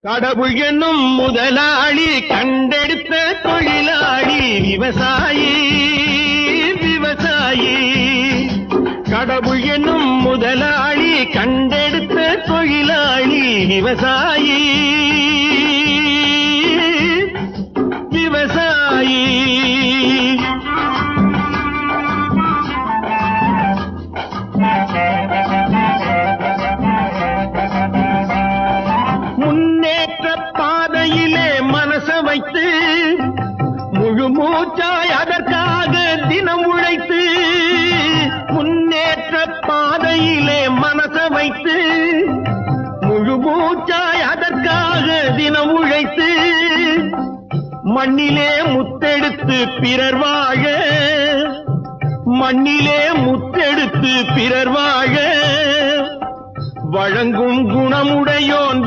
கடவுள் என்னும் முதலாளி கண்டெடுத்த தொழிலாளி விவசாயி விவசாயி. கடவுள் என்னும் முதலாளி கண்டெடுத்த தொழிலாளி விவசாயி விவசாயி. முன்னேற்ற பாதையிலே மனச வைத்து முழு மூச்சாய் அதற்காக தினம் உழைத்து, முன்னேற்ற பாதையிலே மனச வைத்து முழு மூச்சாய் அதற்காக தினம் உழைத்து, மண்ணிலே முத்தெடுத்து பிறர் வாழ, மண்ணிலே முத்தெடுத்து பிறர் வாழ வழங்கும் குணமுடையோன்